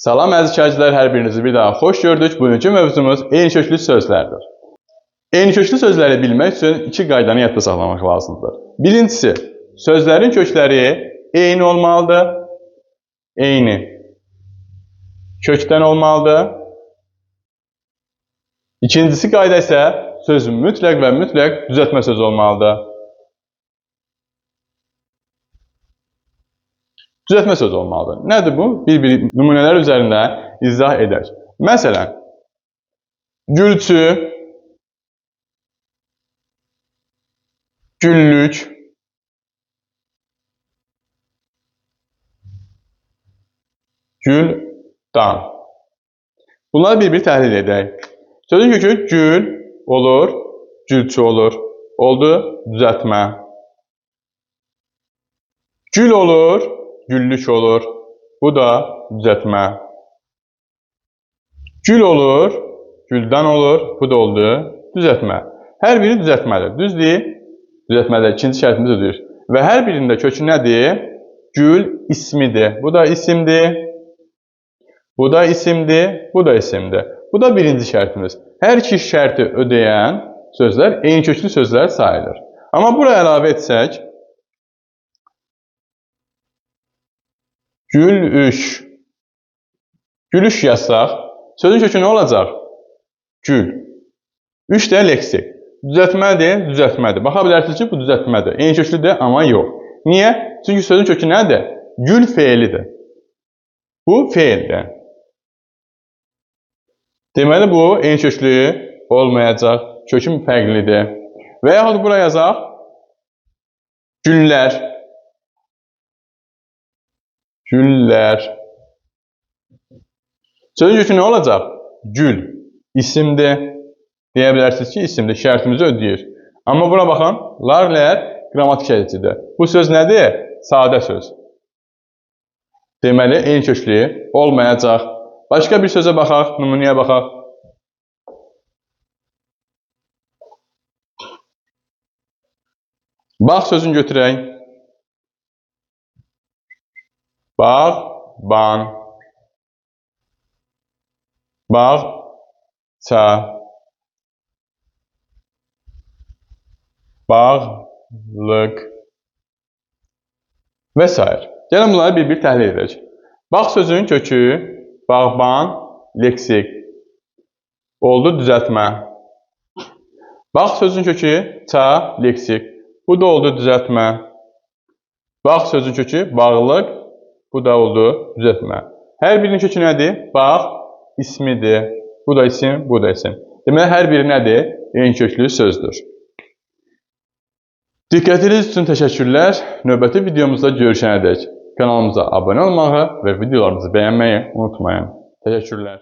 Salam əziz şagirdlər, hər birinizi bir daha xoş gördük. Bugünkü mövzumuz eyni köklü sözlərdir. Eyni köklü sözləri bilmək üçün iki qaydanı yadda saxlamaq lazımdır. Birincisi, sözlərin kökləri eyni olmalıdır. Eyni kökdən olmalıdır. İkincisi qayda isə sözün mütləq və mütləq düzəltmə sözü olmalıdır. Düzəltmə sözü olmalıdır. Nədir bu? Bir nümunələr üzərində izah edək. Məsələn, gülçü, güllük, güldan. Bunları bir-bir təhlil edək. Sözün kökü gül olur, gülçü olur. Oldu düzəltmə. Gül olur, güllük olur. Bu da düzəltmə. Gül olur, güldan olur. Bu da oldu düzəltmə. Hər biri düzəltmədir. Düzdür? Düzəltmədə ikinci şərtimiz ödür. Və hər birində kökü nədir? Gül ismidir. Bu da isimdir. Bu da isimdir. Bu da isimdir. Bu da birinci şərtimiz. Hər iki şərti ödəyən sözlər eyni köklü sözlər sayılır. Amma buraya əlavə etsək, gülüş. Gülüş yazsaq, sözün kökü nə olacaq? Gül. Üç də leksik. Düzəltmədir, düzəltmədir. Baxa bilərsiniz ki, bu düzəltmədir. Eyni köklüdür, amma yox. Niyə? Çünki sözün kökü nədir? Gül feilidir. Bu feildir. Deməli, bu eyni köklü olmayacaq. Kökü fərqlidir. Və yaxud buraya yazaq, güllər. Güllər. Sözün kökü nə olacaq? Gül. İsimdir. Deyə bilərsiniz ki, isimdir. Şərtimizi ödəyir. Amma buna baxın, lar, lər qrammatik ədicidir. Bu söz nədir? Sadə söz. Deməli, eyni köklü olmayacaq. Başqa bir sözə baxaq, nümunəyə baxaq. Bağ sözünü götürək. Bağban. Bağça. Bağlıq. Və s. Gəlin bunları bir-bir təhlil edək. Bağ sözünün kökü bağban, leksik. Oldu düzəltmə. Bağ sözünün kökü ça, leksik. Bu da oldu düzəltmə. Bağ sözünün kökü bağlıq. Bu da oldu düzəltmə. Hər birinin kökü nədir? Bağ ismidir. Bu da isim, bu da isim. Deməli, hər biri nədir? Eyni köklü sözdür. Diqqətiniz üçün təşəkkürlər. Növbəti videomuzda görüşənədək kanalımıza abunə olmağı və videolarımızı bəyənməyi unutmayın. Təşəkkürlər.